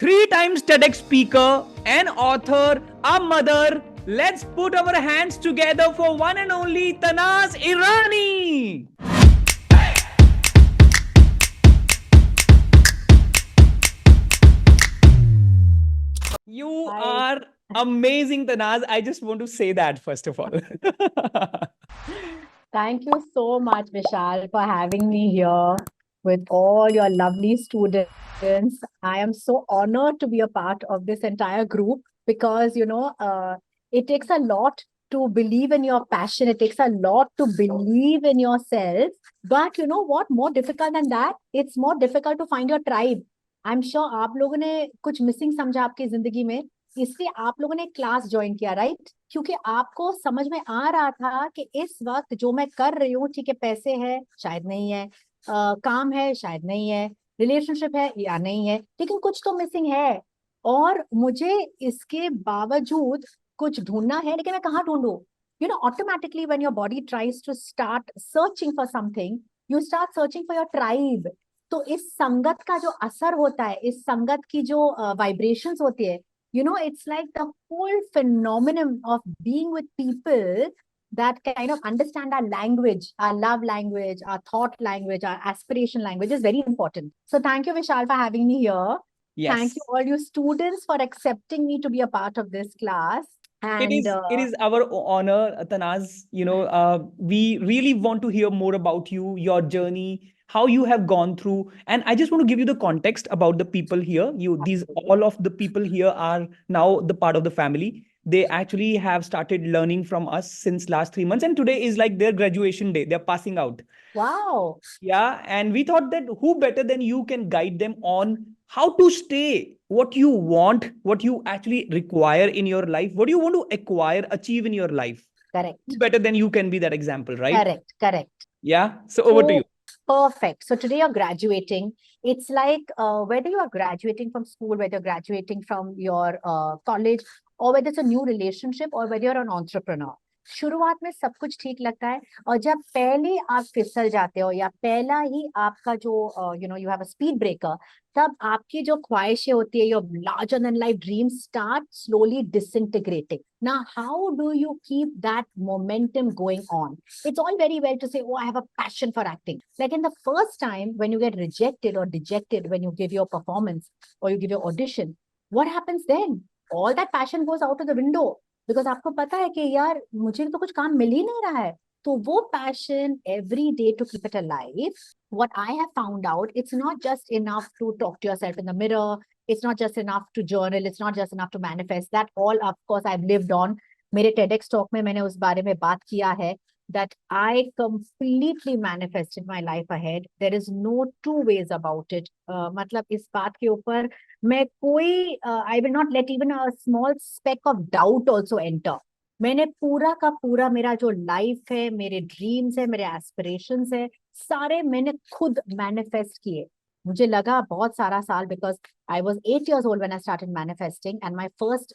3 times TEDx speaker, an author, a mother. Let's put our hands together for one and only Tanaz Irani. You Hi. are amazing, Tanaz. I just want to say that first of all. Thank you so much, Vishal, for having me here with all your lovely students. I am so honored to be a part of this entire group because, it takes a lot to believe in your passion. It takes a lot to believe in yourself. But you know what? More difficult than that, it's more difficult to find your tribe. I'm sure आप लोगों ने कुछ missing समझा आपकी जिंदगी में, इसलिए आप लोगों ने क्लास ज्वाइन किया, राइट? क्योंकि आपको समझ में आ रहा था कि इस वक्त जो मैं कर रही हूँ, ठीक है, पैसे है शायद नहीं है, काम है शायद नहीं है, रिलेशनशिप है या नहीं है, लेकिन कुछ तो मिसिंग है। और मुझे इसके बावजूद कुछ ढूंढना है, लेकिन मैं कहाँ ढूंढूं? Automatically when your body tries to start searching for something, you start searching for your tribe. तो इस संगत का जो असर होता है, इस संगत की जो वाइब्रेशंस होती है, it's like the whole phenomenon of being with people that kind of understand our language, our love language, our thought language, our aspiration language is very important. So thank you, Vishal, for having me here. Thank you Yes. all you students for accepting me to be a part of this class. It And is it is our honor, Tanaz. We really want to hear more about you, your journey, how you have gone through. And I just want to give you the context about the people here. These absolutely. all of the people here are now the part of the family. They actually have started learning from us since last 3 months, and today is like their graduation day. They're passing out. Wow. Yeah, and we thought that who better than you can guide them on how to stay what you want, what you actually require in your life, what you want to acquire, achieve in your life. Who Correct. better than you can be that example, right? Correct. Correct. Yeah. So over to you. So perfect. So today you're graduating. It's like whether you are graduating from school, whether you're graduating from your college, or whether it's a new relationship, or whether you're an entrepreneur. शुरुआत में सब कुछ ठीक लगता है, और जब पहले आप फिसल जाते हो या पहला ही आपका जो you have a speed breaker, तब आपकी जो ख्वाहिशें होती है, your larger than life dreams start slowly disintegrating. Now how do you keep that momentum going on? It's all very well to say, oh, I have a passion for acting. Like in the first time when you get rejected or dejected, when you give your performance or you give your audition, what happens then? All that passion goes out of the window, because आपको पता है कि यार मुझे तो कुछ काम मिल ही नहीं रहा है. तो वो passion every day to keep it alive, what I have found out, it's not just enough to talk to yourself in the mirror. It's not just enough to journal. It's not just enough to manifest. That all, of course, I've lived on. मेरे TEDx talk में मैंने उस बारे में बात किया है, that I completely manifested my life ahead. There is no two ways about it. मतलब इस बात के ऊपर मैं कोई I will not let even a small speck of doubt also enter. मैंने पूरा का पूरा मेरा जो लाइफ है, मेरे ड्रीम्स है, मेरे एस्पिरेशंस है, सारे मैंने खुद मैनिफेस्ट किए. मुझे लगा बहुत सारा साल, because I was 8 years old when I started manifesting, and my first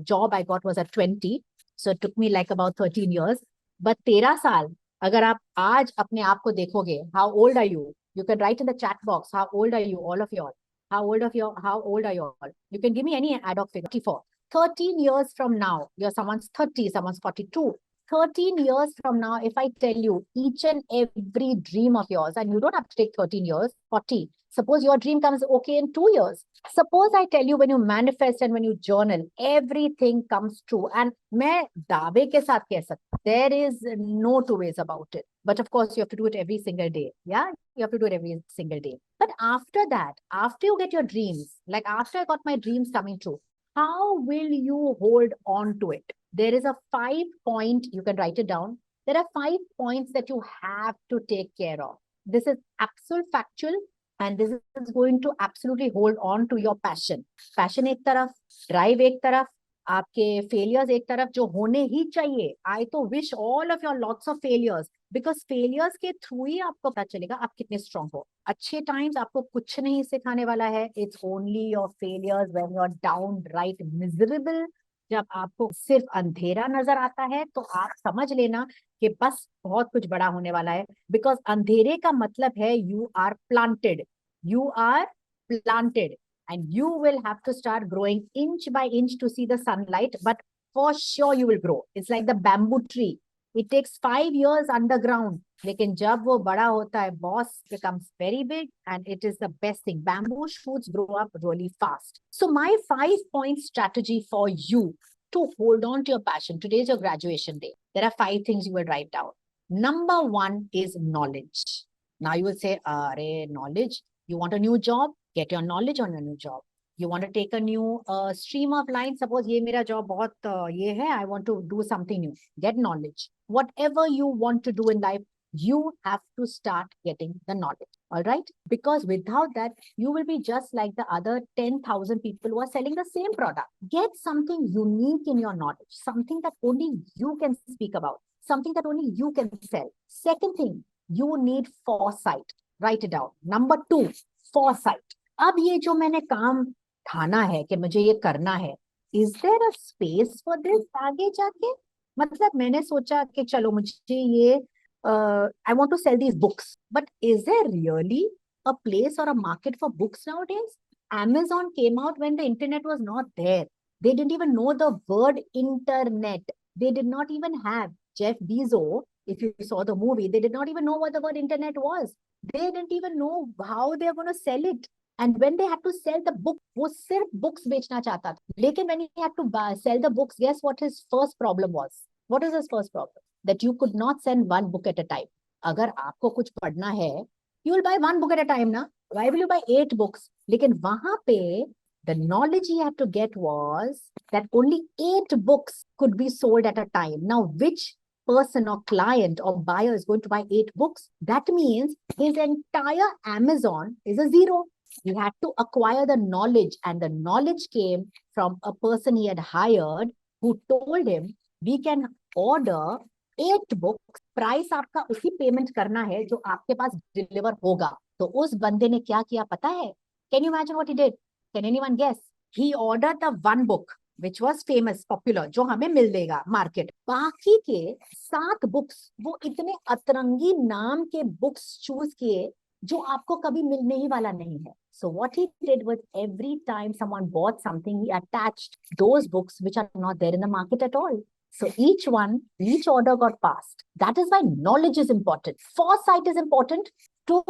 job I got was at 20. So it took me like about 13 years. But 13 साल, अगर आप आज अपने आप को देखोगे, how old are you? You can write in the chat box, how old are you, all of you all? How old are you all? You can give me any ad hoc figure. 44. 13 years from now, you're someone's 30, someone's 42. 13 years from now, if I tell you each and every dream of yours, and you don't have to take 13 years, 40. Suppose your dream comes okay in 2 years. Suppose I tell you, when you manifest and when you journal, everything comes true. And मैं दावे के साथ कह सकता, there is no two ways about it. But of course, you have to do it every single day. Yeah, you have to do it every single day. But after that, after you get your dreams, like after I got my dreams coming true, how will you hold on to it? There is a 5-point, you can write it down. There are 5 points that you have to take care of. This is absolute factual, and this is going to absolutely hold on to your passion. Passion एक तरफ, drive एक तरफ, आपके failures एक तरफ, जो होने ही चाहिए. I तो wish all of your lots of failures, because failures के through ही आपको पता चलेगा आप कितने strong हो. अच्छे times आपको कुछ नहीं सिखाने वाला है. It's only your failures when you're downright miserable. जब आपको सिर्फ अंधेरा नजर आता है, तो आप समझ लेना कि बस बहुत कुछ बड़ा होने वाला है. बिकॉज अंधेरे का मतलब है you are planted. You are planted. and you will have to start growing inch by inch to see the sunlight, but for sure you will grow. It's like the bamboo tree. It takes 5 years underground. लेकिन जब वो बड़ा होता है, boss becomes very big, and it is the best thing. Bamboo shoots grow up really fast. So my 5-point strategy for you to hold on to your passion. Today is your graduation day. There are 5 things you will write down. Number 1 is knowledge. Now you will say, knowledge. You want a new job? Get your knowledge on a new job. You want to take a new stream of line. Suppose ये मेरा job बहुत ये है. I want to do something new. Get knowledge. Whatever you want to do in life, you have to start getting the knowledge. All right? Because without that, you will be just like the other 10,000 people who are selling the same product. Get something unique in your knowledge. Something that only you can speak about. Something that only you can sell. Second thing, you need foresight. Write it down. Number 2, foresight. अब ये जो मैंने काम ठाना है कि मुझे ये करना है, is there a space for this आगे जाके? मतलब मैंने सोचा कि चलो मुझे ये I want to sell these books, but is there really a place or a market for books nowadays? Amazon came out when the internet was not there. They didn't even know the word internet. They did not even have Jeff Bezos. If you saw the movie, they did not even know what the word internet was. They didn't even know how they're going to sell it. And when they had to sell the book, वो सिर्फ books बेचना चाहता था. लेकिन when he had to sell the books, guess what his first problem was? What is his first problem? That you could not send one book at a time. अगर आपको कुछ पढ़ना है, you will buy one book at a time ना. Why will you buy 8 books? लेकिन वहां पे the knowledge he had to get was that only 8 books could be sold at a time. Now, which person or client or buyer is going to buy 8 books? That means his entire Amazon is a zero. He had to acquire the knowledge, and the knowledge came from a person he had hired who told him, we can order 8 books, price आपका उसी payment करना है जो आपके पास deliver होगा. तो उस बंदे ने क्या किया पता है? Can you imagine what he did? Can anyone guess? He ordered the one book which was famous, popular, जो हमें मिल देगा मार्केट. बाकी के 7 बुक्स वो इतने अतरंगी नाम के बुक्स चूज किए जो आपको कभी मिलने ही वाला नहीं है. So what he did was, every time someone bought something, he attached those books which are not there in the market at all. So each order got passed. That is why knowledge is important. Foresight is important to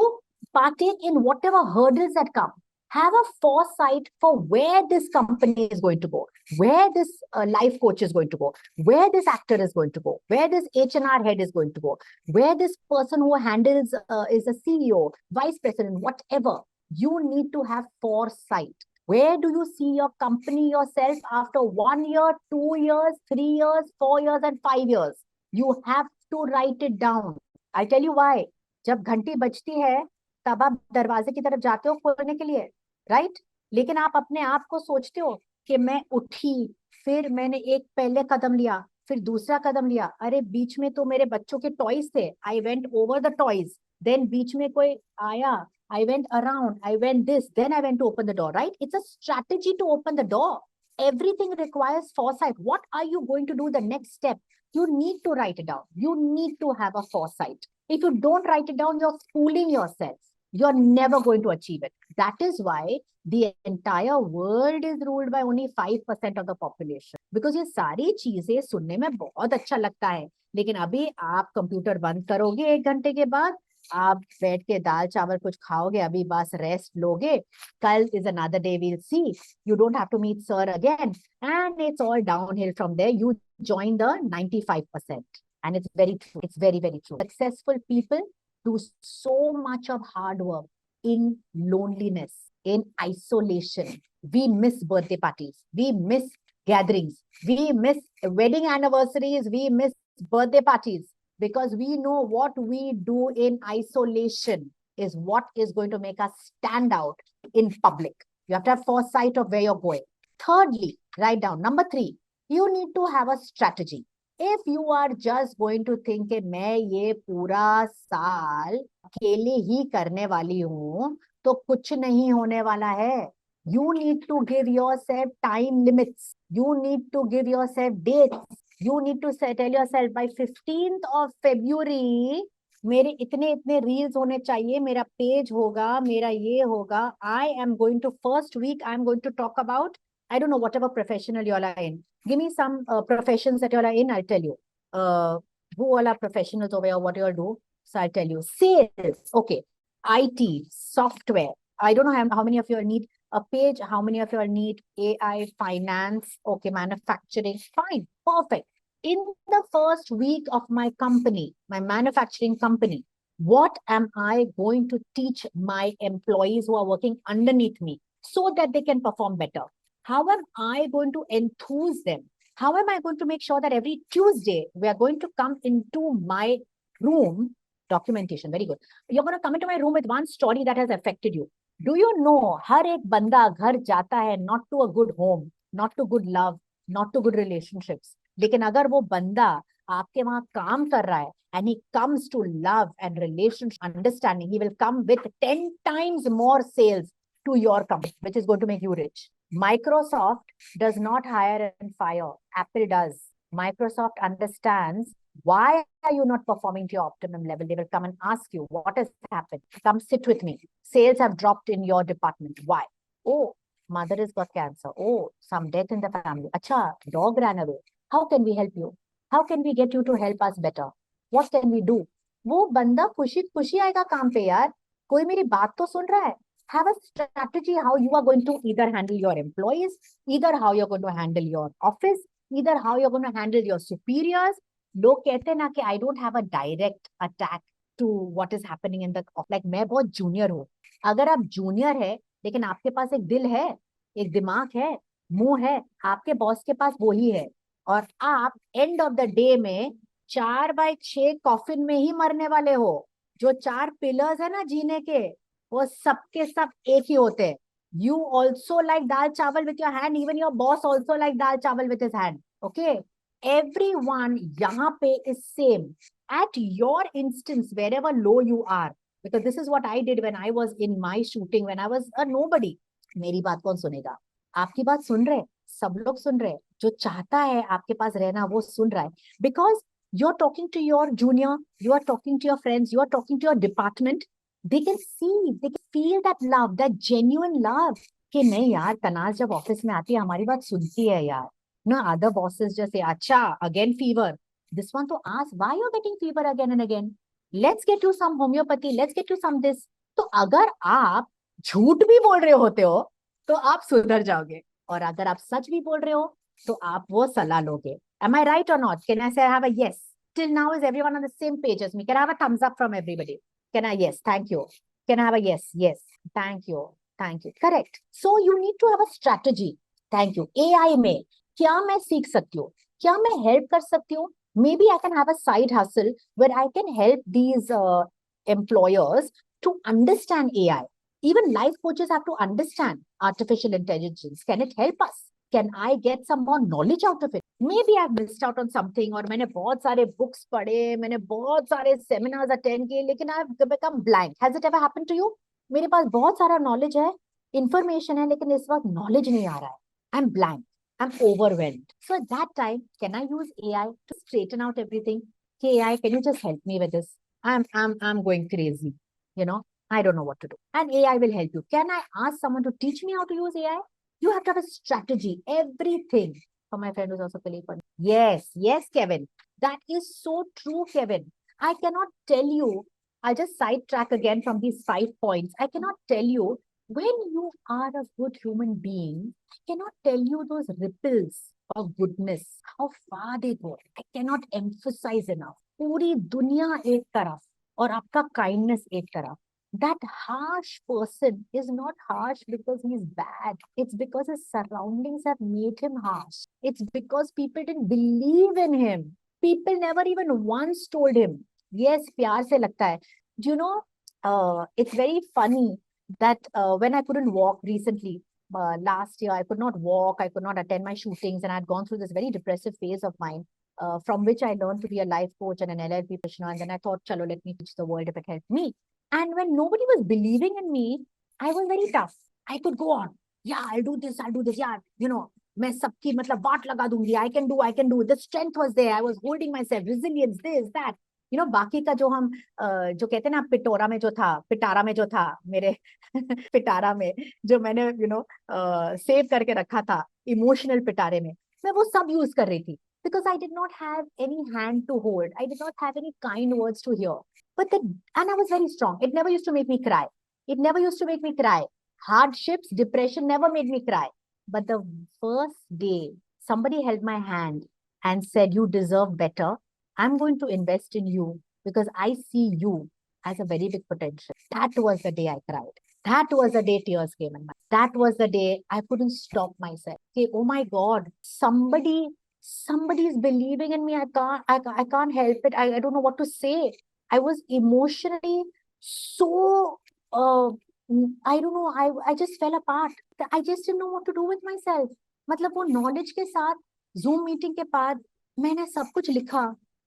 partake in whatever hurdles that come. Have a foresight for where this company is going to go, where this life coach is going to go, where this actor is going to go, where this H&R head is going to go, where this person who handles is a CEO, vice president, whatever. You need to have foresight. Where do you see your company, yourself after 1 year, 2 years, 3 years, 4 years, and 5 years? You have to write it down. I'll tell you why. जब घंटी बजती है, तब आप दरवाजे की तरफ जाते हो खोलने के लिए, राइट? लेकिन आप अपने आप को सोचते हो कि मैं उठी, फिर मैंने एक पहले कदम लिया, फिर दूसरा कदम लिया. अरे बीच में तो मेरे बच्चों के टॉयज थे. I went over the toys. Then बीच में कोई आया. I went around, I went this, then I went to open the door, right? It's a strategy to open the door. Everything requires foresight. What are you going to do the next step? You need to write it down. You need to have a foresight. If you don't write it down, you're fooling yourself. You're never going to achieve it. That is why the entire world is ruled by only 5% of the population. Because ये सारी चीजें सुनने में बहुत अच्छा लगता है, लेकिन अभी आप कंप्यूटर बंद करोगे 1 घंटे के बाद, आप बैठ के दाल चावल कुछ खाओगे, अभी बस रेस्ट लोगे. कल is another day, we'll see. You don't have to meet sir again, and it's all downhill from there. You join the 95%, and it's very true. It's very, very true. Successful people do so much of hard work in loneliness, in isolation. We miss birthday parties. We miss gatherings. We miss wedding anniversaries. We miss birthday parties. Because we know what we do in isolation is what is going to make us stand out in public. You have to have foresight of where you're going. Thirdly, write down. Number 3, you need to have a strategy. If you are just going to think कि मैं ये पूरा साल अकेले ही करने वाली हूँ, तो कुछ नहीं होने वाला है. You need to give yourself time limits. You need to give yourself dates. You need to tell yourself by 15th of February, मेरे इतने इतने रील्स होने चाहिए, मेरा पेज होगा, मेरा ये होगा. I am going to first week, I am going to talk about, I don't know, whatever professional you all are in. Give me some professions that you all are in, I'll tell you. Who all are professionals over here, what you all do? So I'll tell you. Sales, okay. IT, software. I don't know how many of you all need a page, how many of you all need AI, finance, okay, manufacturing. Fine, perfect. In the first week of my company, my manufacturing company, what am I going to teach my employees who are working underneath me so that they can perform better? How am I going to enthuse them? How am I going to make sure that every Tuesday we are going to come into my room? Documentation, very good. You're going to come into my room with one story that has affected you. Do you know, हर एक बंदा घर जाता है not to a good home, not to good love, not to good relationships. लेकिन अगर वो बंदा आपके वहां काम कर रहा है and he comes to love and relationship understanding, he will come with 10 times more sales to your company, which is going to make you rich. Microsoft does not hire and fire. Apple does. Microsoft understands why are you not performing to your optimum level. They will come and ask you, what has happened? Come sit with me. Sales have dropped in your department. Why? Oh, mother has got cancer. Oh, some death in the family. Acha, dog ran away. How can we help you? How can we get you to help us better? What can we do? वो बंदा खुशी खुशी आएगा काम पे यार. कोई मेरी बात तो सुन रहा है. Have a strategy how you are going to either handle your employees, either how you're going to handle your office, either how you're going to handle your superiors. लोग कहते हैं ना कि I don't have a direct attack to what is happening in the like मैं बहुत junior हूँ. अगर आप junior है लेकिन आपके पास एक दिल है, एक दिमाग है, मुंह है, आपके बॉस के पास वो ही है, और आप एंड ऑफ द डे में 4x6 कॉफिन में ही मरने वाले हो. जो 4 पिलर्स है ना जीने के, वो सबके सब एक ही होते हैं. You also like dal chawal with your hand. Even your boss also like dal chawal with his hand. Okay. Everyone यहाँ पे is same. At your instance, wherever low you are, because this is what I did when I was in my shooting, when I was a nobody. मेरी बात कौन सुनेगा? आपकी बात सुन रहे, सब लोग सुन रहे. जो चाहता है आपके पास रहना वो सुन रहा है. Because you're talking to your junior, you are talking to your friends, you are talking to your department. They can see, they can feel that love, that genuine love. कि नहीं यार, तनाज जब ऑफिस में आती है हमारी बात सुनती है यार. No, other bosses just say, अच्छा, again fever. This one to ask, why you're getting fever again and again? Let's get you some homeopathy, let's get you some this. तो अगर आप झूठ भी बोल रहे होते हो तो आप सुधर जाओगे, और अगर आप सच भी बोल रहे हो तो आप वो सलाह लोगे. Am I right or not? Can I say I have a yes? Till now is everyone on the same page as me? Can I have a thumbs up from everybody? Can I? Yes, thank you. Can I have a yes? Yes, thank you. Thank you. Correct. So you need to have a strategy. Thank you. AI में क्या मैं सीख सकती हूँ, क्या मैं help कर सकती हूँ? Maybe I can have a side hustle where I can help these employers to understand AI. Even life coaches have to understand artificial intelligence. Can it help us? Can I get some more knowledge out of it? Maybe I've missed out on something, और मैंने बहुत सारे books पढ़े, मैंने बहुत सारे seminars attend किए, लेकिन I've become blank. Has it ever happened to you? मेरे पास बहुत सारा knowledge है, information है, लेकिन इस वक्त knowledge नहीं आ रहा है. I'm blank. I'm overwhelmed. So at that time, can I use AI to straighten out everything? Hey, AI, can you just help me with this? I'm going crazy. You know, I don't know what to do. And AI will help you. Can I ask someone to teach me how to use AI? You have to have a strategy, everything. For my friend who's also colleague. Yes, yes, Kevin. That is so true, Kevin. I cannot tell you, I'll just sidetrack again from these 5 points. I cannot tell you, when you are a good human being, I cannot tell you those ripples of goodness, how far they go. I cannot emphasize enough. पूरी दुनिया एक तरफ और आपका kindness एक तरफ. That harsh person is not harsh because he's bad. It's because his surroundings have made him harsh. It's because people didn't believe in him. People never even once told him. Yes, प्यार से लगता है. Do you know, it's very funny that when I couldn't walk recently, last year, I could not walk, I could not attend my shootings, and I had gone through this very depressive phase of mine, from which I learned to be a life coach and an LLP practitioner. And then I thought, chalo, let me teach the world if it helped me. And when nobody was believing in me, I was very tough. I could go on. Yeah, I'll do this, I'll do this. Yeah, you know, मैं सबकी मतलब बात लगा दूंगी. I can do. The strength was there. I was holding myself. Resilience, this, that. बाकी का जो हम जो कहते हैं ना, पिटारा में जो था मेरे पिटारा में जो मैंने सेव करके रखा था इमोशनल पिटारे में, मैं वो सब यूज कर रही थी, because I did not have any hand to hold. I did not have any kind words to hear. And I was very strong. It never used to make me cry. It never used to make me cry. Hardships, depression never made me cry. But the first day somebody held my hand and said, you deserve better. I'm going to invest in you because I see you as a very big potential. That was the day I cried. That was the day tears came in my eyes. That was the day I couldn't stop myself. Okay, oh my God, somebody is believing in me. I can't help it. I don't know what to say. I was emotionally so I don't know, I just fell apart. I just didn't know what to do with myself. मतलब वो knowledge के साथ Zoom meeting के बाद मैंने सब कुछ लिखा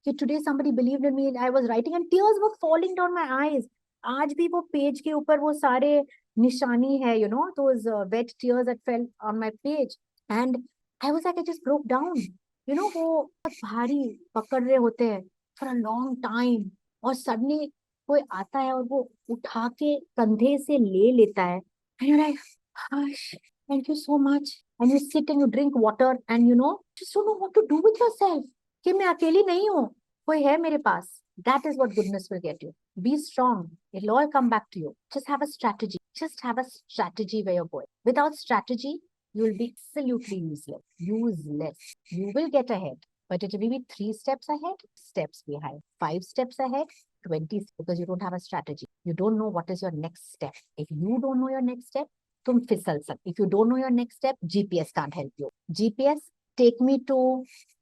कि today somebody believed in me. I was writing and tears were falling down my eyes. आज भी वो पेज के ऊपर वो सारे निशानी है, those wet tears that fell on my page. And I was like, I just broke down. वो बहुत भारी पकड़ रहे होते हैं for a long time, और suddenly कोई आता है और वो उठा के कंधे से ले लेता है, and you're like, hush, thank you so much, and you sit and you drink water and just don't know what to do with yourself, कि मैं अकेली नहीं हूँ, कोई है मेरे पास. That is what goodness will get you. Be strong. It'll all come back to you. Just have a strategy. Just have a strategy where you're going. Without strategy, you will be absolutely useless. Useless. You will get ahead, but it will be 3 steps ahead, steps behind, 5 steps ahead, 20, because you don't have a strategy. You don't know what is your next step. If you don't know your next step, तुम फिसल सकते. If you don't know your next step, GPS can't help you. GPS, take me to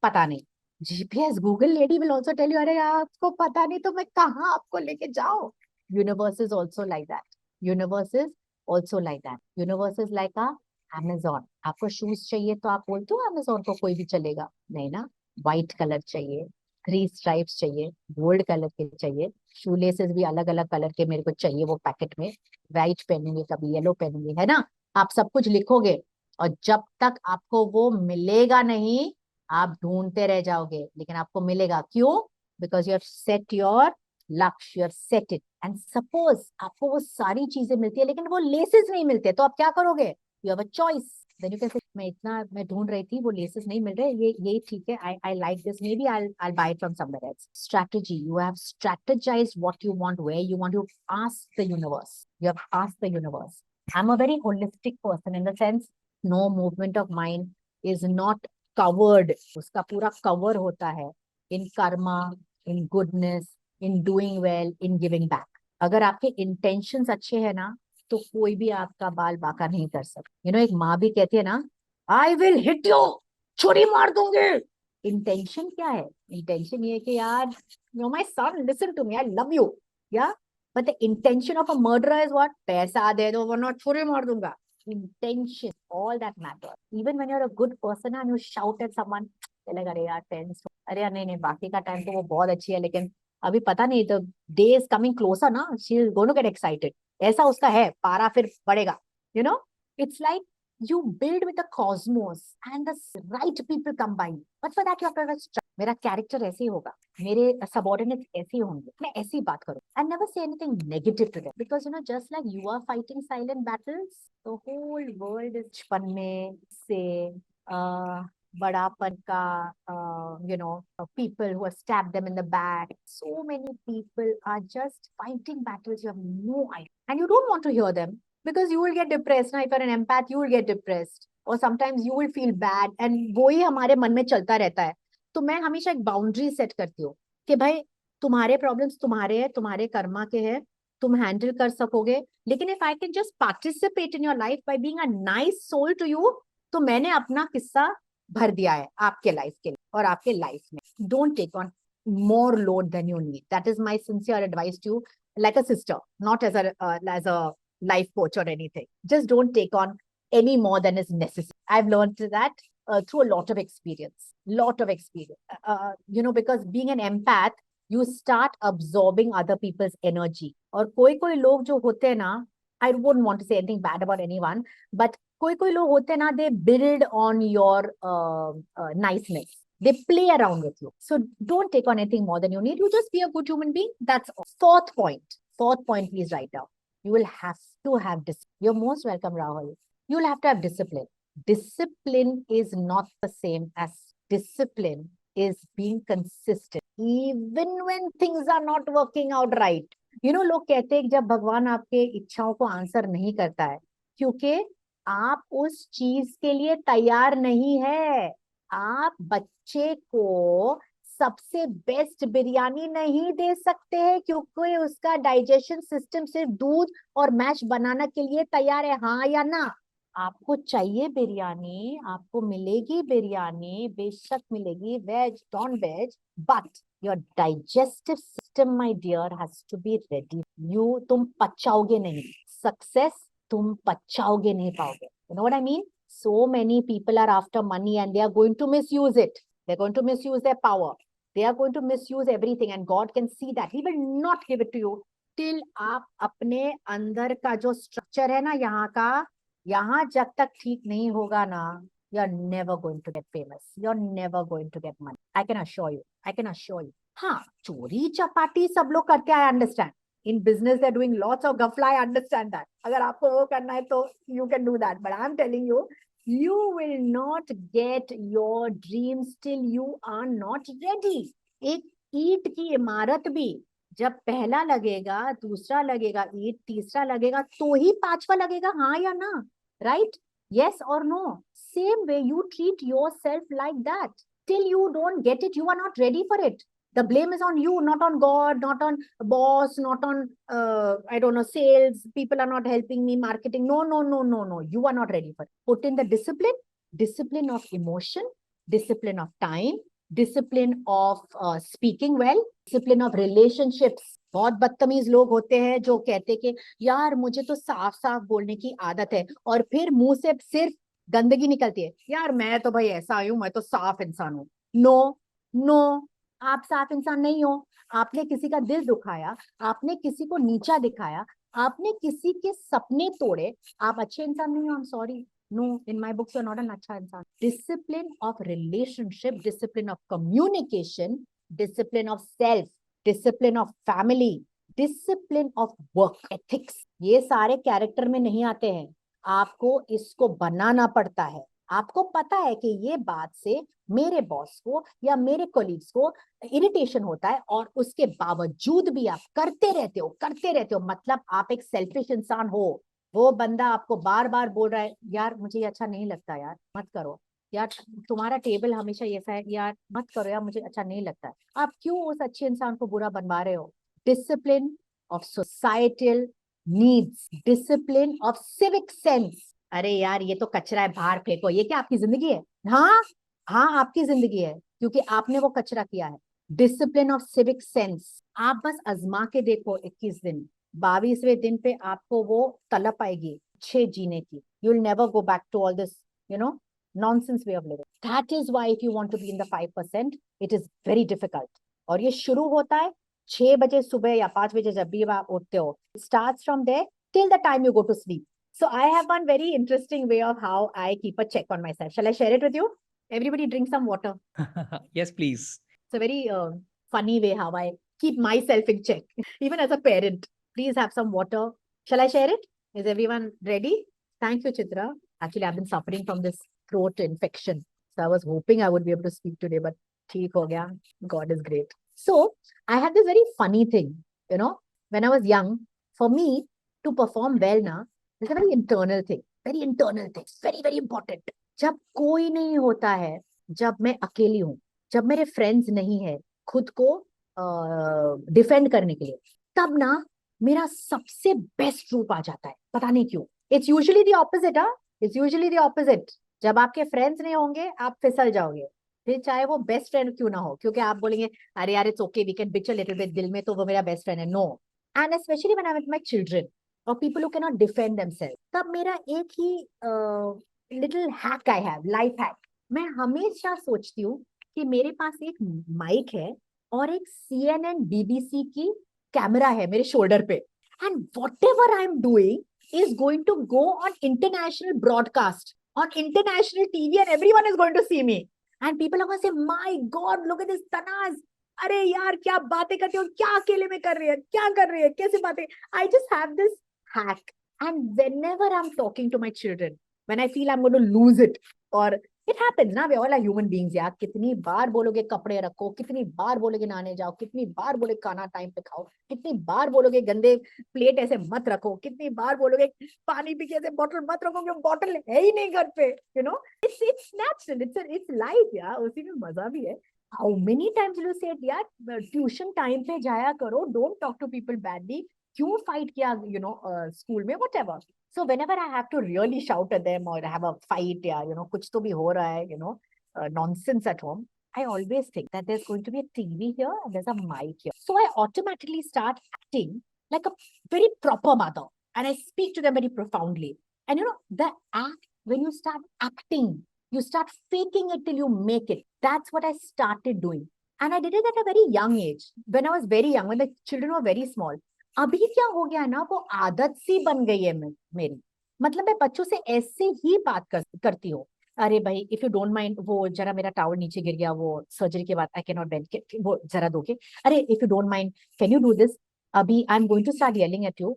पता नहीं. GPS, Google lady will also tell you, अरे आपको पता नहीं तो मैं कहाँ आपको लेके जाऊँ. Universe is also like that. Universe is also like that. Universe is like a Amazon. आपको शूज चाहिए तो आप बोलते हो Amazon को कोई भी चलेगा, नहीं ना. व्हाइट कलर चाहिए, 3 स्ट्राइप्स चाहिए, गोल्ड कलर के चाहिए, शू लेसेस भी अलग अलग कलर के मेरे को चाहिए वो पैकेट में. व्हाइट पहनेंगे, कभी येलो पहनेंगे, है ना. आप सब कुछ लिखोगे और जब तक आपको वो मिलेगा नहीं, आप ढूंढते रह जाओगे, लेकिन आपको मिलेगा. क्यों? Because you have set your लक्ष्य, you have set it. And suppose आपको वो सारी चीजें मिलती है लेकिन वो लेसेस नहीं मिलते, तो आप क्या करोगे? You have a choice. Then you can say, मैं ढूंढ रही थी, वो लेसेस नहीं मिल रहे, ये ठीक है, I like this, may be I'll buy it from somewhere else. Strategy. You have strategized what you want, where you want. You ask the universe. You have asked the universe. I'm a very holistic person in the sense, no movement of mine is not covered. उसका पूरा cover होता है in karma, in goodness, in doing well, in giving back. अगर आपके intentions अच्छे हैं ना, तो कोई भी आपका बाल बाका नहीं कर सकता. एक माँ भी कहती है ना, आई विल हिट यू, छुरी मार दूंगी. इंटेंशन क्या है? इंटेंशन ये है कि यार, my son, listen to me, I love you, yeah. But the intention of a murderer is what? पैसा दे दो वरना छुरी मार दूंगा. Intention, all that matters. Even when you're a good person and you shout at someone, अरे यार tense, अरे यार नहीं, बाकी का टाइम तो वो बहुत अच्छी है, लेकिन अभी पता नहीं, the day is coming closer ना, she is going to get excited. ऐसा उसका है, पारा फिर बढ़ेगा. It's like you build with the cosmos and the right people combine. But for that you have to have a structure. मेरा character ऐसे ही होगा, मेरे सबऑर्डिनेट्स ऐसे ही होंगे, मैं ऐसे ही बात करूँ. And never say anything negative to them, because just like you are fighting silent battles, the whole world is बचपन में से बड़ापन का, people who have stabbed them in the back. So many people are just fighting battles you have no idea, and you don't want to hear them because you will get depressed. Now, if you're an empath, you will get depressed, or sometimes you will feel bad, and वो ही हमारे मन में चलता रहता है. तो मैं हमेशा एक बाउंड्री सेट करती हूँ कि भाई, तुम्हारे प्रॉब्लम्स तुम्हारे हैं, तुम्हारे कर्मा के हैं, तुम हैंडल कर सकोगे. लेकिन if I can just participate in your life by being a nice soul to you, तो मैंने अपना किस्सा भर दिया है आपके लाइफ के लिए और आपके लाइफ में. Don't take on more load than you need. That is my sincere advice to you, like a sister, not as a life coach or anything. Just don't take on any more than is necessary. I've learned that through a lot of experience. Because being an empath, you start absorbing other people's energy. और कोई लोग जो होते हैं ना, I wouldn't want to say anything bad about anyone, but कोई लोग होते हैं ना, they build on your niceness. They play around with you. So don't take on anything more than you need. You just be a good human being. That's all. Fourth point, please write down. You will have to have discipline. You're most welcome, Rahul. You'll have to have discipline. Discipline is not the same as discipline is being consistent even when things are not working out right. You know, लोग कहते हैं कि जब भगवान आपके इच्छाओं को answer नहीं करता है क्योंकि आप उस चीज के लिए तैयार नहीं है. आप बच्चे को सबसे बेस्ट बिरयानी नहीं दे सकते हैं क्योंकि उसका डाइजेशन सिस्टम सिर्फ दूध और मैश बनाना के लिए तैयार है. हाँ या ना? आपको चाहिए बिरयानी, आपको मिलेगी बिरयानी, बेशक मिलेगी, veg non veg, but your digestive system my dear has to be ready. तुम पचाओगे नहीं. सक्सेस तुम पचाओगे नहीं पाओगे. You know what I mean? So many people are after money and they are going to misuse it. They're going to misuse their power. They are going to misuse everything and God can see that. He will not give it to you till आप अपने अंदर का जो structure है ना यहाँ जब तक ठीक नहीं होगा ना, you're never going to get famous. You're never going to get money. I can assure you. हाँ, चोरी चपाटी सब लोग करते हैं, I understand. In business, they're doing lots of gafla. I understand that. अगर आपको वो करना है तो you can do that. But I'm telling you, you will not get your dreams till you are not ready. एक ईंट की इमारत भी जब पहला लगेगा, दूसरा लगेगा ईंट, तीसरा लगेगा तो ही पांचवा लगेगा. हाँ या ना? Right? Yes or no? Same way you treat yourself like that. Till you don't get it, you are not ready for it. The blame is on you, not on God, not on boss, not on, I don't know, sales. People are not helping me, marketing. No. You are not ready for it. Put in the discipline of emotion, discipline of time, discipline of speaking well, discipline of relationships. बहुत बदतमीज लोग होते हैं जो कहते कि यार मुझे तो साफ साफ बोलने की आदत है और फिर मुंह से सिर्फ गंदगी निकलती है. यार मैं तो भाई ऐसा हूं, मैं तो साफ इंसान हूं. नो, आप साफ इंसान नहीं हो. आपने किसी का दिल दुखाया, आपने किसी को नीचा दिखाया, आपने किसी के सपने तोड़े. आप अच्छे इंसान नहीं हो. I am sorry. No, in my books, you're not an अच्छा इंसान. Discipline of relationship, discipline of communication, discipline of self, discipline of family, discipline of work ethics. ये सारे कैरेक्टर में नहीं आते हैं. आपको इसको बनाना पड़ता है. आपको पता है कि ये बात से मेरे बॉस को या मेरे कोलीग्स को इरिटेशन होता है और उसके बावजूद भी आप करते रहते हो. मतलब आप एक सेल्फिश इंसान हो. वो बंदा आपको बार बार बोल रहा है यार मुझे ये अच्छा नहीं लगता, यार मत करो, यार तुम्हारा टेबल हमेशा ऐसा है, यार मत करो, यार मुझे अच्छा नहीं लगता है. आप क्यों उस अच्छे इंसान को बुरा बनवा रहे हो? Discipline of societal needs, discipline of civic sense. अरे यार ये तो कचरा है, बाहर फेंको. ये क्या आपकी जिंदगी है? हाँ आपकी जिंदगी है क्योंकि आपने वो कचरा किया है. Discipline of civic sense. आप बस आजमा के देखो 21 दिन, 22वें दिन पे आपको वो तलब आएगी अच्छे जीने की. You will never go back to all this nonsense way of living. That is why if you want to be in the 5%, it is very difficult. और ये शुरू होता है 6 बजे सुबह या 5 बजे जब भी आप उठते हो. It starts from there till the time you go to sleep. So I have one very interesting way of how I keep a check on myself. Shall I share it with you? Everybody drink some water. Yes, please. It's a very funny way how I keep myself in check. Even as a parent, please have some water. Shall I share it? Is everyone ready? Thank you, Chitra. Actually, I've been suffering from this throat infection. So I was hoping I would be able to speak today, but theek ho gaya. God is great. So I have this very funny thing, when I was young, for me to perform well now, it's a very internal thing. Very internal thing. Very, very important. जब कोई नहीं होता है, जब मैं अकेली हूँ, जब मेरे फ्रेंड्स नहीं है खुद को डिफेंड करने के लिए, तब ना मेरा सबसे बेस्ट रूप आ जाता है. पता नहीं क्यों. It's usually the opposite. It's usually the opposite. जब आपके फ्रेंड्स नहीं होंगे आप फिसल जाओगे, फिर चाहे वो बेस्ट फ्रेंड क्यों ना हो, क्योंकि आप बोलेंगे अरे यार it's okay, we can bitch a little bit, दिल में तो वो मेरा बेस्ट फ्रेंड है. No. And specially when I am with my children और people who can not defend themselves, तब मेरा एक ही little hack I have, life hack. मैं हमेशा सोचती हूँ कि मेरे पास एक माइक है और एक CNN BBC की कैमरा है मेरे शोल्डर पे, and whatever I am doing is going to go on international broadcast, on international TV, and everyone is going to see me. And people are going to say, my God, look at this Tanaz. अरे यार क्या बातें करते हो, क्या अकेले में कर रही है, क्या कर रही है, कैसे बातें. I just have this hack, and whenever I'm talking to my children, when I feel I'm going to lose it, or it happens ना, we all are human beings यार. कितनी बार बोलोगे कपड़े रखो, कितनी बार बोलोगे नहाने जाओ, कितनी बार बोलोगे खाना टाइम पे खाओ, कितनी बार बोलोगे गंदे प्लेट ऐसे मत रखो, कितनी बार बोलोगे पानी पी के ऐसे बॉटल मत रखो क्योंकि बॉटल है ही नहीं घर पे. You know, it's natural, it's life यार, उसी में मजा भी है. How many times will you say यार ट्यूशन टाइम पे जाया करो, don't talk to people badly, क्यों fight किया, you know, school में, whatever. So whenever I have to really shout at them or have a fight, yeah, you know, कुछ तो भी हो रहा है, you know, nonsense at home, I always think that there's going to be a TV here and there's a mic here. So I automatically start acting like a very proper mother, and I speak to them very profoundly. And you know, the act, when you start acting, you start faking it till you make it. That's what I started doing. And I did it at a very young age. When I was very young, when the children were very small. अभी क्या हो गया ना, वो आदत सी बन गई है मेरी. मतलब मैं बच्चों से ऐसे ही बात करती हूँ. अरे भाई, इफ यू डोंट माइंड, वो जरा मेरा टावल नीचे गिर गया, वो सर्जरी के बाद आई कैन नॉट बेंड, वो जरा दोगे. अरे if you don't mind, can you do this. अभी I am going to start yelling at you.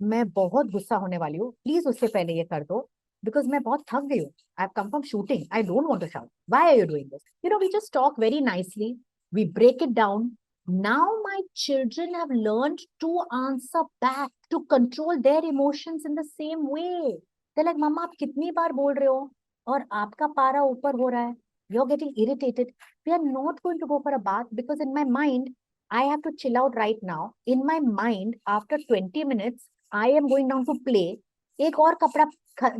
मैं बहुत गुस्सा होने वाली हूँ, प्लीज उससे पहले ये कर दो, because मैं बहुत थक गई हूँ. I've come from shooting. I don't want to shout. Why are you doing this? You know, we just talk very nicely. We break it down. Now my children have learned to answer back, to control their emotions in the same way. They're like, Mama, आप कितनी बार बोल रहे हो और आपका पारा ऊपर हो रहा है. You're getting irritated. We are not going to go for a bath because in my mind, I have to chill out right now. In my mind, after 20 minutes, I am going down to play. एक और कपड़ा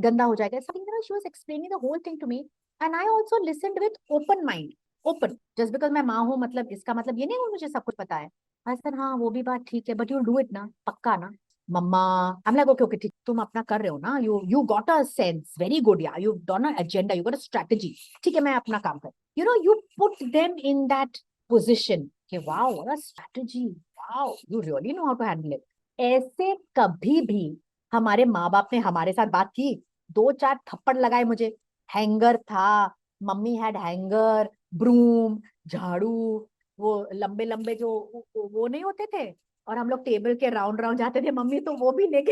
गंदा हो जाएगा. Something, you know, she was explaining the whole thing to me, and I also listened with open mind. Open. Just because मैं माँ हूँ, मतलब इसका मतलब ये नहीं है मुझे सब कुछ पता है. I said, हाँ वो भी बात ठीक है, but you'll do it ना, पक्का ना. मम्मा, I'm like, okay, ठीक, तुम अपना कर रहे हो ना, you got a sense, very good, yeah, you've done an agenda, you got a strategy, ठीक है, मैं अपना काम कर. You know, you put them in that position. Okay, wow, what a strategy, wow, you really know how to handle it. ऐसे कभी भी हमारे माँ बाप ने हमारे साथ बात की, 2-4 थप्पड़ लगाए मुझे. हैंगर था, मम्मी हैड हैंगर, ब्रूम, झाड़ू, वो लंबे लंबे जो वो नहीं होते थे, और हम लोग टेबल के राउंड राउंड जाते थे, मम्मी तो वो भी लेके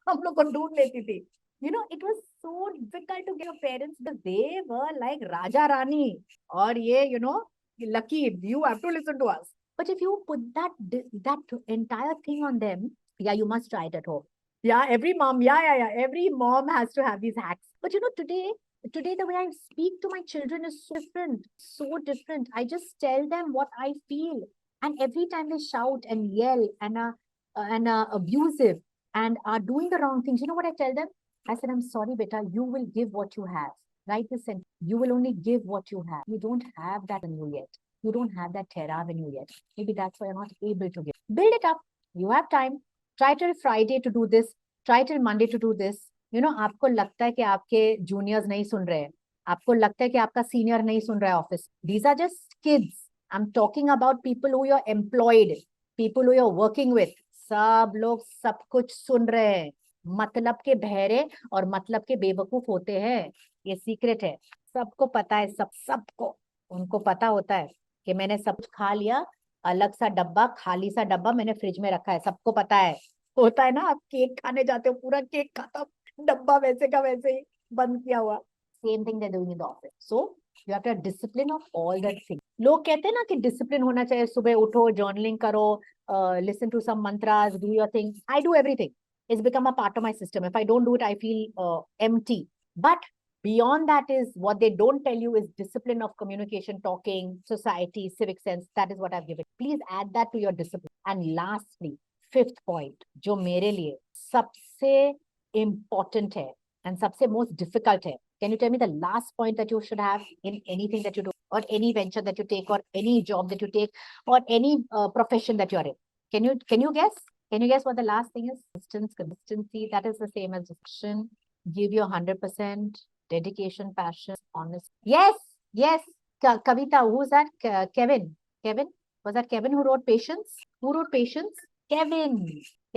हम लोग को ढूंढ लेती थी. You know, it was so difficult to get your parents because they were like Raja Rani, और ये, you know, lucky, you have to listen to us. But if you put that entire thing on them, yeah, you must try it at home. Yeah, every mom, yeah. Every mom has to have these hacks. But you know, today the way I speak to my children is so different, so different. I just tell them what I feel, and every time they shout and yell and abusive and are doing the wrong things, you know what I tell them? I said, I'm sorry, beta, you will give what you have. Write this sentence. You will only give what you have. You don't have that in you yet. You don't have that terrain in you yet. Maybe that's why you're not able to give. Build it up. You have time. Try till Friday to do this. Try till Monday to do this. You know, आपको लगता है कि आपके juniors नहीं सुन रहे हैं. आपको लगता है कि आपका senior नहीं सुन रहा है office. These are just kids. I'm talking about people who you're employed, people who you're working with. सब लोग सब कुछ सुन रहे हैं. मतलब के बहरे और मतलब के बेवकूफ होते हैं. ये सीक्रेट है. सबको पता है, सबको उनको पता होता है कि मैंने सब कुछ खा लिया, अलग सा डब्बा, खाली सा डब्बा मैंने फ्रिज में रखा है. सबको पता है. होता है ना, आप केक खाने जाते हो, पूरा केक खाता, डब्बा वैसे का वैसे ही बंद किया हुआ. Same thing they doing in the office. So you have to discipline of all that thing. लोग कहते हैं ना कि डिसिप्लिन होना चाहिए, सुबह उठो, जर्नलिंग करो, listen to some mantras, do your thing. I do everything. It's become a part of my system. If I don't do it, I feel empty. But beyond that is what they don't tell you is discipline of communication, talking, society, civic sense. That is what I've given. Please add that to your discipline. And lastly, fifth point, जो मेरे लिए सबसे important है and सबसे most difficult है. Can you tell me the last point that you should have in anything that you do, or any venture that you take, or any job that you take, or any profession that you're in? Can you guess? Can you guess what the last thing is? Consistency. That is the same as discussion. Give your 100%. Dedication, passion, honest. Yes. Kavita. Who's that? Kevin. Was that Kevin who wrote Patience? Who wrote Patience? Kevin.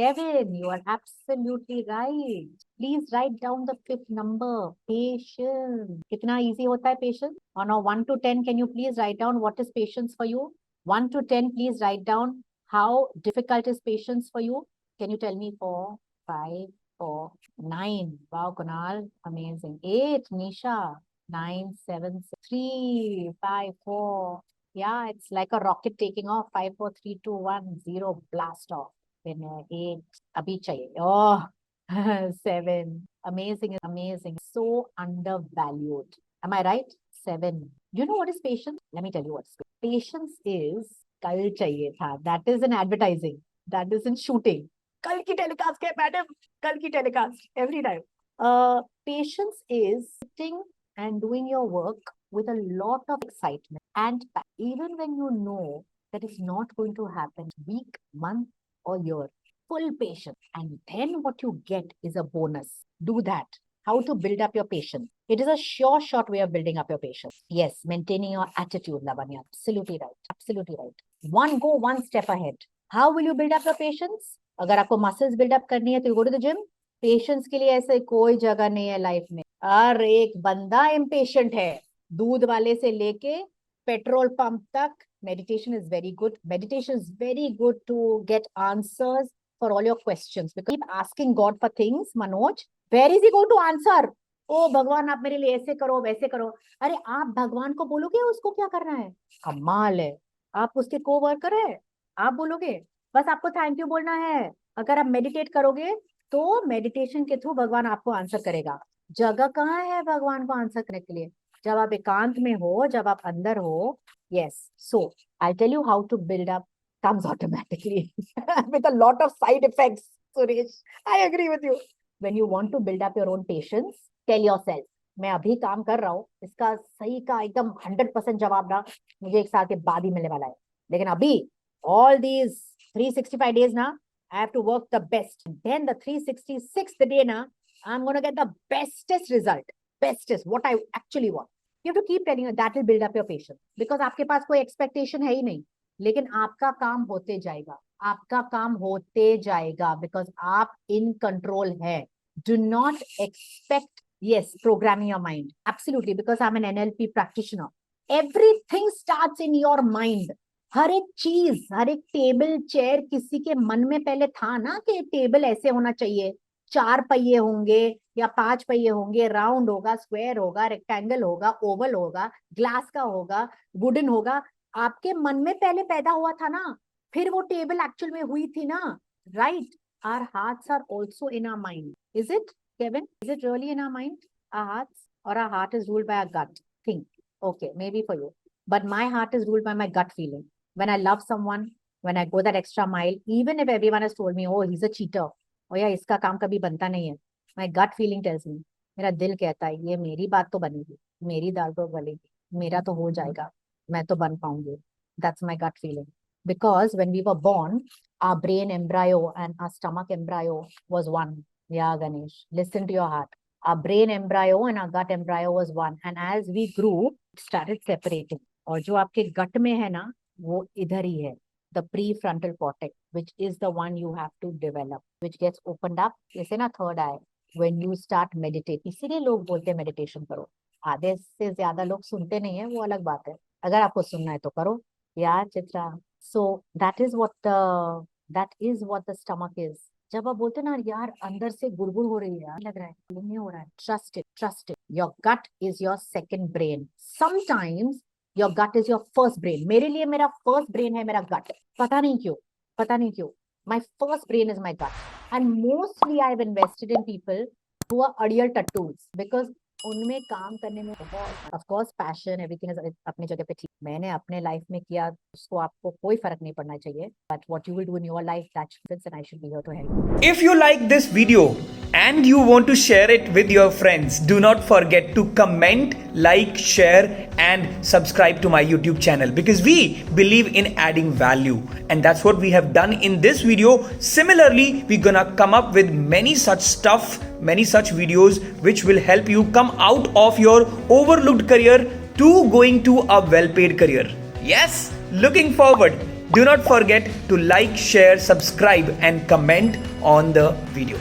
Kevin, you are absolutely right. Please write down the fifth number, patience. Kitna easy hota hai patience? On a 1 to 10, can you please write down what is patience for you? 1 to 10, please write down how difficult is patience for you. Can you tell me 4, 5, 4, 9? Wow, Kunal, amazing. 8, Nisha. 9, 7, 3, 5, 4. Yeah, it's like a rocket taking off. 5, 4, 3, 2, 1, 0, blast off. Then 8, abhi chahiye. Oh, 7. Amazing, amazing. So undervalued. Am I right? 7. Do you know what is patience? Let me tell you what's patience is kal chahiye tha. That is in advertising. That is in shooting. Kal ki telecast ke madam. Kal ki telecast. Every time. Patience is sitting and doing your work with a lot of excitement and even when you know that it's not going to happen week, month, or year. Full patience. And then what you get is a bonus. Do that. How to build up your patience. It is a sure shot way of building up your patience. Yes, maintaining your attitude, Lavanya. Absolutely right. Absolutely right. Go one step ahead. How will you build up your patience? अगर आपको muscles buildup करनी है तो go to the gym. Patience के लिए ऐसे कोई जगह नहीं है लाइफ में. हर एक बंदा इम्पेशेंट है. दूध वाले से लेके पेट्रोल पंप तक. Meditation is very good. Meditation is very good to get answers for all your questions. Because keep asking God for things, Manoj. Where is he going to answer? ओ भगवान आप मेरे लिए ऐसे करो वैसे करो. अरे आप भगवान को बोलोगे उसको क्या करना है? कमाल है. आप उसके को वर्कर है. आप बोलोगे बस आपको थैंक यू बोलना है. अगर आप मेडिटेट करोगे तो मेडिटेशन के थ्रू भगवान आपको आंसर करेगा. जगह कहाँ है भगवान को आंसर करने के लिए? जब आप एकांत में हो, जब आप अंदर हो. Yes. So I'll tell you how to build up. Comes automatically with a lot of side effects. Suresh, I agree with you. When you want to build up your own patience, tell yourself, मैं अभी काम कर रहा हूँ. इसका सही का एकदम 100% जवाब ना मुझे 1 साल के बाद ही मिलने वाला है. लेकिन अभी all these 365 days ना I have to work the best. Then the 366th day ना I'm going to get the bestest result. Bestest, what I actually want. You have to keep telling you that will build up your patience. Because आपके पास कोई expectation है ही नहीं. लेकिन आपका काम होते जाएगा. आपका काम होते जाएगा. Because आप in control है. Do not expect, yes, programming your mind. Absolutely. Because I'm an NLP practitioner. Everything starts in your mind. हर एक चीज, हर एक टेबल चेयर किसी के मन में पहले था ना कि टेबल ऐसे होना चाहिए. 4 पहिए होंगे या 5 पहिए होंगे. राउंड होगा, स्क्वायर होगा, रेक्टेंगल होगा, ओवल होगा, ग्लास का होगा, वुडन होगा. आपके मन में पहले पैदा हुआ था ना. फिर वो टेबल एक्चुअल में हुई थी ना. Right. Our hearts are also in our mind. Is it, Kevin? Is it really in our mind? Our hearts? Or our heart is ruled by our gut? Think. Okay, maybe for you. But my heart is ruled by my gut feeling. When I love someone, when I go that extra mile, even if everyone has told me, oh, he's a cheater. Oh yeah, इसका काम कभी बनता नहीं है. My gut feeling tells me. मेरा दिल कहता है ये मेरी बात तो बनेगी. मेरी दाल तो गलेगी. मेरा तो हो जाएगा. मैं तो बन पाऊंगी. That's my gut feeling. Because when we were born, our brain embryo and our stomach embryo was one. Yeah, Ganesh, listen to your heart. Our brain embryo and our gut embryo was one. And as we grew, it started separating. और जो आपके gut में है ना, वो इधर ही है. The prefrontal cortex, which is the one you have to develop, which gets opened up. जैसे ना third eye, when you start meditate. इसीलिए लोग बोलते हैं meditation करो. आधे से ज्यादा लोग सुनते नहीं है, वो अलग बात है. अगर आपको सुनना है तो करो. यार Chitra. So that is what the stomach is. जब आप बोलते ना यार अंदर से गुड़गुड़ हो रही है, यार लग रहा है, नहीं हो रहा है. Trust it. Your gut is your second brain. Sometimes your gut is your first brain. मेरे लिए मेरा first brain है मेरा gut. पता नहीं क्यों. My first brain is my gut. And mostly I've invested in people who are अड़ियल टट्टूस because उनमें काम करने में बहुत, of course, passion, everything is अपनी जगह पे ठीक. मैंने अपने लाइफ में किया, उसको आपको कोई फर्क नहीं पड़ना चाहिए. But what you will do in your life, that fits, and I should be here to help. If you like this video and you want to share it with your friends, do not forget to comment, like, share, and subscribe to my YouTube channel because we believe in adding value, and that's what we have done in this video. Similarly, we're gonna come up with many such stuff, many such videos which will help you come out of your overlooked career to going to a well-paid career. Yes, looking forward. Do not forget to like, share, subscribe and comment on the video.